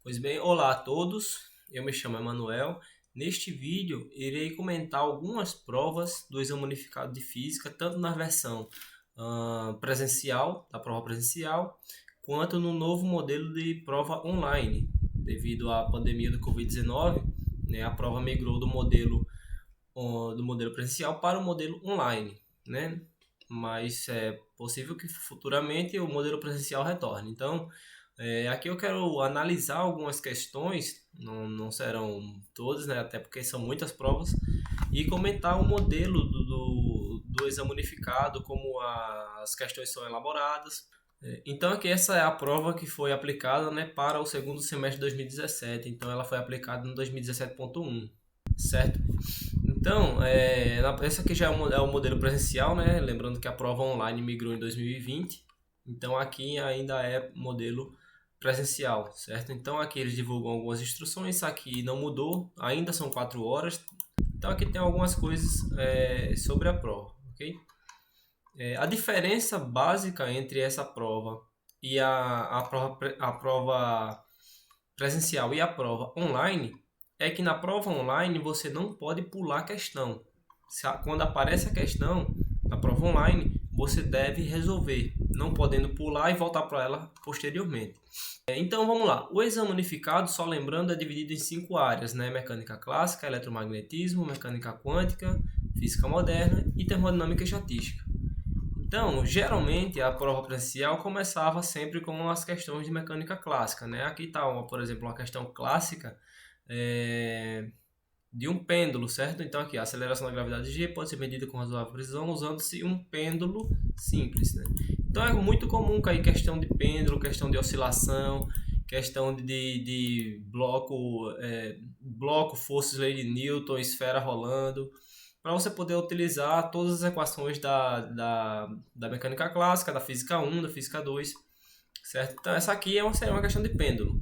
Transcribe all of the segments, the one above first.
Pois bem, olá a todos, eu me chamo Emanuel. Neste vídeo, irei comentar algumas provas do Exame Unificado de Física, tanto na versão presencial, da prova presencial, quanto no novo modelo de prova online. Devido à pandemia do Covid-19, né, a prova migrou do modelo presencial para o modelo online, né? Mas é possível que futuramente o modelo presencial retorne. Então, aqui eu quero analisar algumas questões, não serão todas, né, até porque são muitas provas, e comentar o modelo do exame unificado, como as questões são elaboradas. Então, aqui essa é a prova que foi aplicada, né, para o segundo semestre de 2017. Então, ela foi aplicada no 2017.1, certo? Então, essa aqui já é o modelo presencial, né? Lembrando que a prova online migrou em 2020. Então, aqui ainda é modelo presencial, certo? Então, aqui eles divulgam algumas instruções. Isso aqui não mudou, ainda são 4 horas. Então, aqui tem algumas coisas sobre a prova, ok? A diferença básica entre essa prova e a prova presencial e a prova online é que na prova online você não pode pular a questão. Quando aparece a questão na prova online, você deve resolver, não podendo pular e voltar para ela posteriormente. Então vamos lá. O exame unificado, só lembrando, é dividido em 5 áreas, né? Mecânica clássica, eletromagnetismo, mecânica quântica, física moderna e termodinâmica e estatística. Então, geralmente a prova presencial começava sempre com as questões de mecânica clássica, né? Aqui está, por exemplo, uma questão clássica de um pêndulo, certo? Então, aqui, a aceleração da gravidade G pode ser medida com razoável precisão usando-se um pêndulo simples, né? Então, é muito comum cair questão de pêndulo, questão de oscilação, questão de bloco, forças, lei de Newton, esfera rolando, para você poder utilizar todas as equações da mecânica clássica, da física 1, da física 2, certo? Então, essa aqui seria uma questão de pêndulo.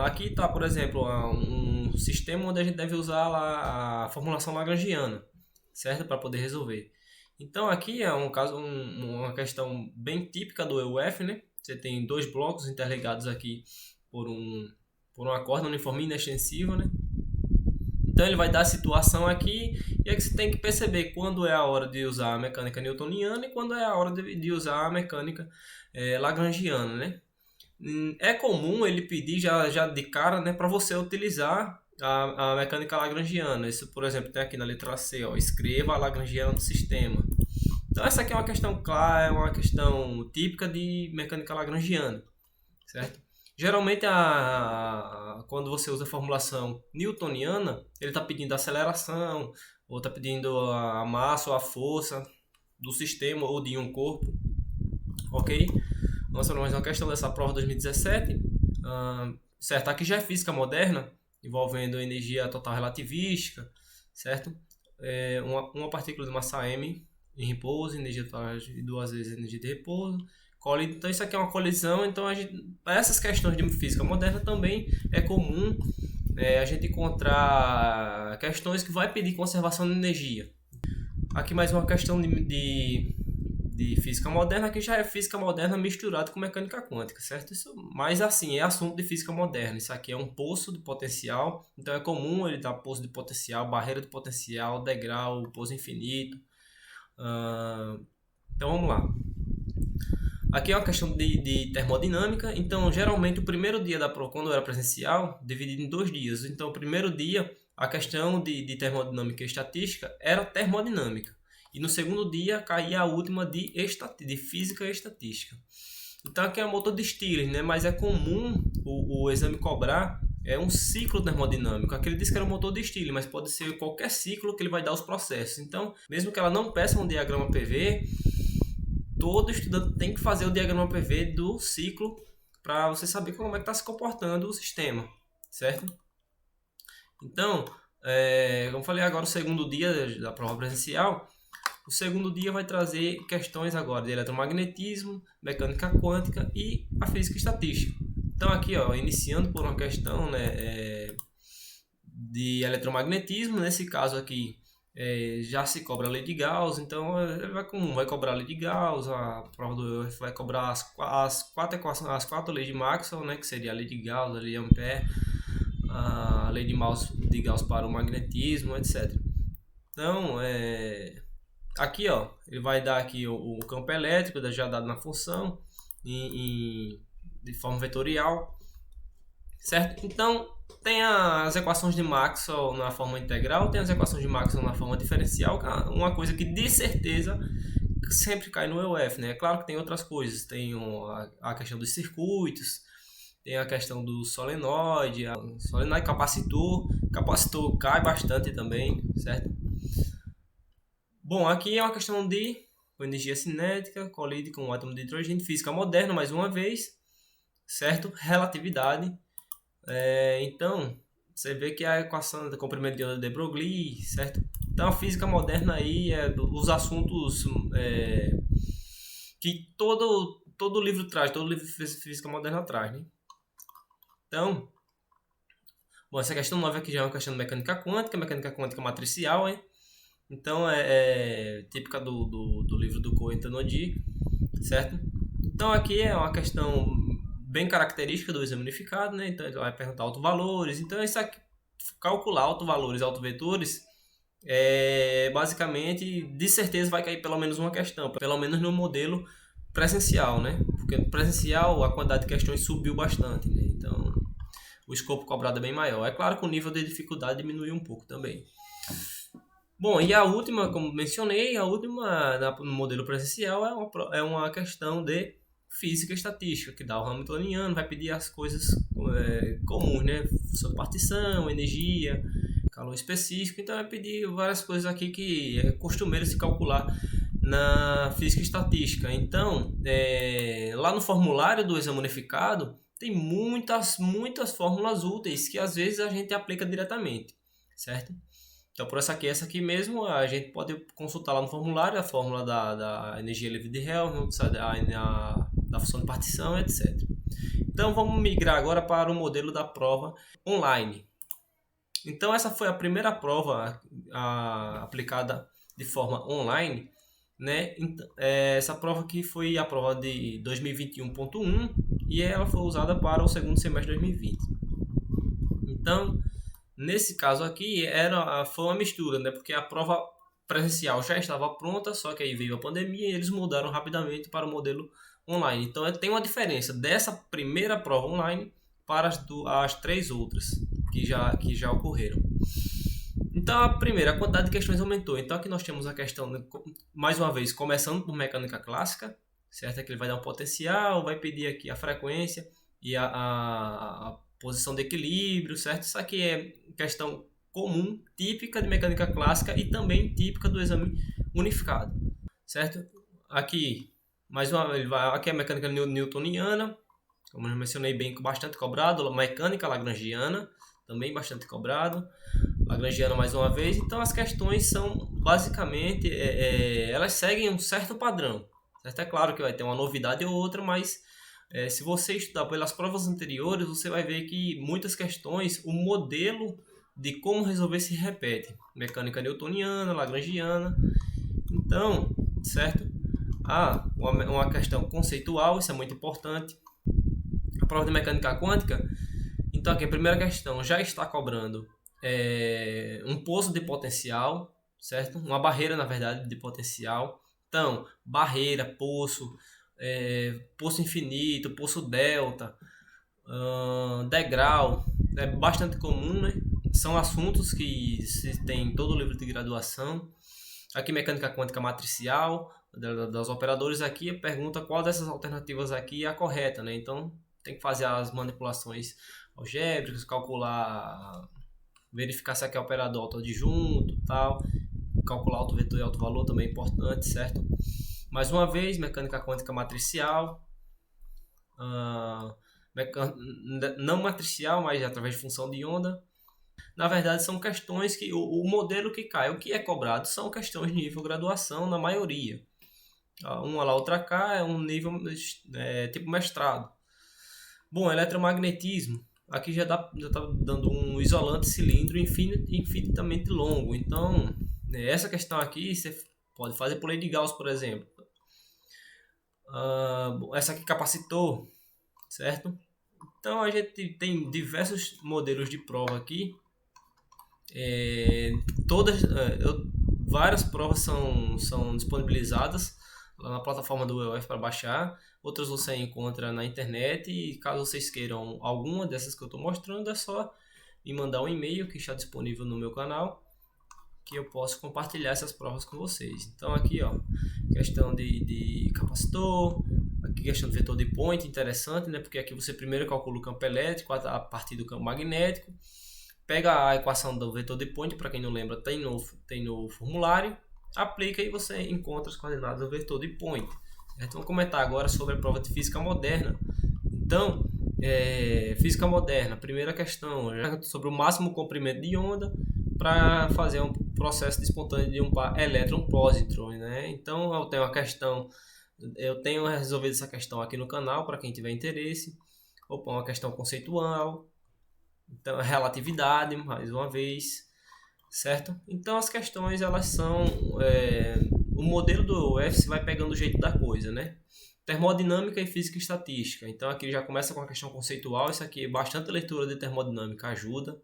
Aqui está, por exemplo, um sistema onde a gente deve usar lá a formulação lagrangiana, certo? Para poder resolver. Então, aqui é um caso, uma questão bem típica do EUF, né? Você tem dois blocos interligados aqui por uma corda uniforme inextensiva, né? Então ele vai dar a situação aqui e é que você tem que perceber quando é a hora de usar a mecânica newtoniana e quando é a hora de usar a mecânica lagrangiana, né? É comum ele pedir já de cara, né, para você utilizar a mecânica lagrangiana. Isso, por exemplo, tem aqui na letra C, ó, escreva a lagrangiana do sistema. Então essa aqui é uma questão clara, é uma questão típica de mecânica lagrangiana, certo? Geralmente, quando você usa a formulação newtoniana, ele está pedindo a aceleração, ou está pedindo a massa ou a força do sistema ou de um corpo, ok? Nossa, mais uma questão dessa prova 2017, certo? Aqui já é física moderna, envolvendo energia total relativística, certo? Uma partícula de massa m em repouso, energia total de duas vezes energia de repouso. Então isso aqui é uma colisão, então essas questões de física moderna também é comum a gente encontrar questões que vai pedir conservação de energia. Aqui mais uma questão de física moderna, que já é física moderna misturada com mecânica quântica, certo? Isso, mas assim, é assunto de física moderna. Isso aqui é um poço de potencial, então é comum ele dar poço de potencial, barreira de potencial, degrau, poço infinito. Então vamos lá. Aqui é uma questão de termodinâmica, então geralmente o primeiro dia da prova, quando era presencial, dividido em 2 dias. Então o primeiro dia, a questão de termodinâmica e estatística era termodinâmica. E no segundo dia caía a última de física e estatística. Então aqui é um motor de Stirling, né? Mas é comum o exame cobrar um ciclo termodinâmico. Aqui ele disse que era um motor de Stirling, mas pode ser qualquer ciclo que ele vai dar os processos. Então, mesmo que ela não peça um diagrama PV, todo estudante tem que fazer o diagrama PV do ciclo para você saber como é que está se comportando o sistema, certo? Então, como eu falei agora, o segundo dia da prova presencial, o segundo dia vai trazer questões agora de eletromagnetismo, mecânica quântica e a física estatística. Então aqui, ó, iniciando por uma questão, né, de eletromagnetismo, nesse caso aqui Já se cobra a lei de Gauss, então ele vai cobrar a lei de Gauss, a prova do UF vai cobrar as quatro leis de Maxwell, né, que seria a lei de Gauss, a lei de Ampère, a lei de Gauss para o magnetismo, etc. Então, aqui, ó, ele vai dar aqui o campo elétrico, já dado na função, de forma vetorial, certo? Então, tem as equações de Maxwell na forma integral, tem as equações de Maxwell na forma diferencial, uma coisa que de certeza sempre cai no EUF, né? É claro que tem outras coisas, tem a questão dos circuitos, tem a questão do solenoide, capacitor cai bastante também, certo? Bom, aqui é uma questão de energia cinética, colide com o átomo de hidrogênio, física moderna, mais uma vez, certo? Relatividade. Então, você vê que a equação do comprimento de onda de Broglie, certo? Então, a física moderna aí os assuntos que todo livro traz, todo livro de física moderna traz, né? Então, bom, essa questão 9 aqui já é uma questão de mecânica quântica matricial, hein? Então, é típica do livro do Kohn e Tanodi, certo? Então, aqui é uma questão bem característica do exame unificado, né? Então, ele vai perguntar autovalores. Então, isso aqui, calcular autovalores e autovetores, basicamente, de certeza vai cair pelo menos uma questão, pelo menos no modelo presencial, né? Porque no presencial a quantidade de questões subiu bastante, né? Então, o escopo cobrado é bem maior. É claro que o nível de dificuldade diminuiu um pouco também. Bom, e a última, como mencionei, no modelo presencial é uma questão de física e estatística, que dá o Hamiltoniano, vai pedir as coisas comuns, né? Função de partição, energia, calor específico, então vai pedir várias coisas aqui que é costumeiro se calcular na física e estatística. Então, lá no formulário do exame unificado, tem muitas fórmulas úteis que às vezes a gente aplica diretamente, certo? Então, por essa aqui mesmo, a gente pode consultar lá no formulário a fórmula da energia livre de Helmholtz, da função de partição, etc. Então, vamos migrar agora para o modelo da prova online. Então, essa foi a primeira prova aplicada de forma online, né? Essa prova aqui foi a prova de 2021.1 e ela foi usada para o segundo semestre de 2020. Então, nesse caso aqui, foi uma mistura, né? Porque a prova presencial já estava pronta, só que aí veio a pandemia e eles mudaram rapidamente para o modelo online. Então, tem uma diferença dessa primeira prova online para as três outras que já ocorreram. Então, a quantidade de questões aumentou. Então, aqui nós temos a questão, mais uma vez, começando por mecânica clássica, certo? Aqui ele vai dar um potencial, vai pedir aqui a frequência e a posição de equilíbrio, certo? Isso aqui é questão comum, típica de mecânica clássica e também típica do exame unificado, certo? Aqui, aqui é a mecânica newtoniana, como eu mencionei, bem bastante cobrado, mecânica lagrangiana, também bastante cobrado, lagrangiana mais uma vez. Então as questões são basicamente, elas seguem um certo padrão, certo? É claro que vai ter uma novidade ou outra, mas se você estudar pelas provas anteriores, você vai ver que muitas questões, o modelo de como resolver se repete. Mecânica newtoniana, lagrangiana. Então, certo? Uma questão conceitual, isso é muito importante. A prova de mecânica quântica, então aqui a primeira questão já está cobrando um poço de potencial, certo? Uma barreira, na verdade, de potencial. Então, barreira, poço, poço infinito, poço delta, degrau, é bastante comum, né? São assuntos que se tem em todo o livro de graduação. Aqui mecânica quântica matricial, das operadores aqui, pergunta qual dessas alternativas aqui é a correta, né? Então tem que fazer as manipulações algébricas, calcular, verificar se aqui é operador autoadjunto, tal, calcular autovetor e autovalor também é importante, certo? Mais uma vez, mecânica quântica matricial, não matricial, mas através de função de onda. Na verdade, são questões que o modelo que cai, o que é cobrado, são questões de nível graduação, na maioria. Uma lá, outra cá, é um nível tipo mestrado. Bom, eletromagnetismo. Aqui já está dando um isolante cilindro infinitamente longo. Então, Essa questão aqui você pode fazer por lei de Gauss, por exemplo. Essa aqui capacitor, certo? Então a gente tem diversos modelos de prova aqui. Várias provas são disponibilizadas lá na plataforma do UEF para baixar. Outras você encontra na internet, e caso vocês queiram alguma dessas que eu estou mostrando, é só me mandar um e-mail que está disponível no meu canal, que eu posso compartilhar essas provas com vocês. Então aqui, ó, questão de capacitor, aqui questão de vetor de point, interessante, né? Porque aqui você primeiro calcula o campo elétrico a partir do campo magnético, pega a equação do vetor de point, para quem não lembra, tem no formulário, aplica e você encontra as coordenadas do vetor de point. Certo? Vamos comentar agora sobre a prova de física moderna. Então, física moderna, primeira questão, sobre o máximo comprimento de onda para fazer um processo de espontâneo de um par elétron-pósitron, né? Então eu tenho resolvido essa questão aqui no canal para quem tiver interesse. Opa, uma questão conceitual, então relatividade, mais uma vez, certo? Então as questões, elas são o modelo do UF vai pegando o jeito da coisa, né? Termodinâmica e física estatística. Então aqui já começa com a questão conceitual. Isso aqui, bastante leitura de termodinâmica ajuda.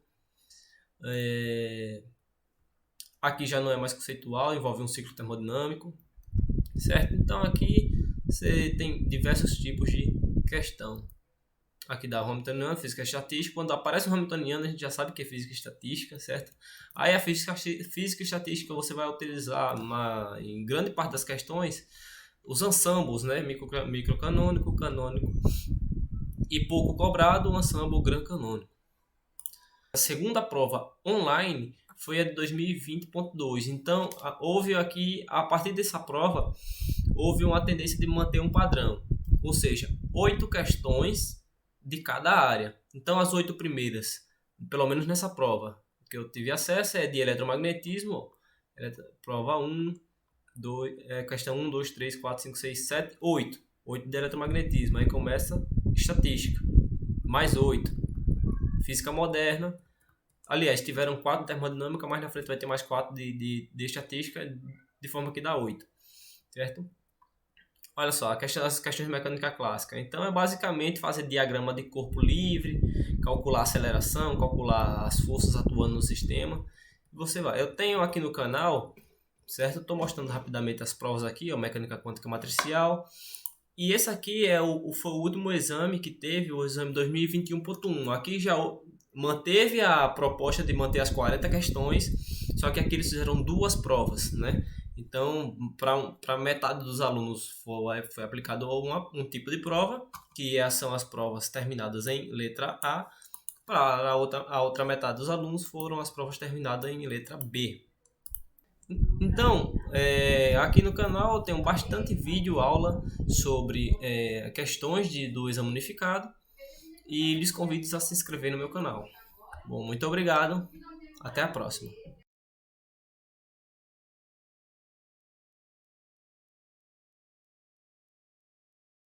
Aqui já não é mais conceitual, envolve um ciclo termodinâmico, certo? Então aqui você tem diversos tipos de questão. Aqui dá o Hamiltoniano, física estatística. Quando aparece o Hamiltoniano, a gente já sabe que é física estatística, certo? Aí a física estatística você vai utilizar em grande parte das questões os ensembles, né? Microcanônico, canônico e pouco cobrado, o ensemble gran canônico. A segunda prova online foi a de 2020.2. Então, houve aqui, a partir dessa prova, houve uma tendência de manter um padrão. Ou seja, 8 questões de cada área. Então, as 8 primeiras, pelo menos nessa prova que eu tive acesso, é de eletromagnetismo, prova 1, 2, questão 1, 2, 3, 4, 5, 6, 7, 8. 8 de eletromagnetismo. Aí começa estatística, mais 8. Física moderna. Aliás, tiveram 4 de termodinâmica, mais na frente vai ter mais 4 de estatística, de forma que dá 8. Certo? Olha só, as questões de mecânica clássica. Então é basicamente fazer diagrama de corpo livre, calcular a aceleração, calcular as forças atuando no sistema. Você vai. Eu tenho aqui no canal, certo? Estou mostrando rapidamente as provas aqui, ó, mecânica quântica matricial. E esse aqui foi o último exame que teve, o exame 2021.1. Aqui já manteve a proposta de manter as 40 questões, só que aqui eles fizeram 2 provas, né? Então, para metade dos alunos foi aplicado um tipo de prova, que são as provas terminadas em letra A. Para a outra metade dos alunos foram as provas terminadas em letra B. Então, aqui no canal eu tenho bastante vídeo aula sobre questões do exame unificado, e lhes convido a se inscrever no meu canal. Bom, muito obrigado, até a próxima.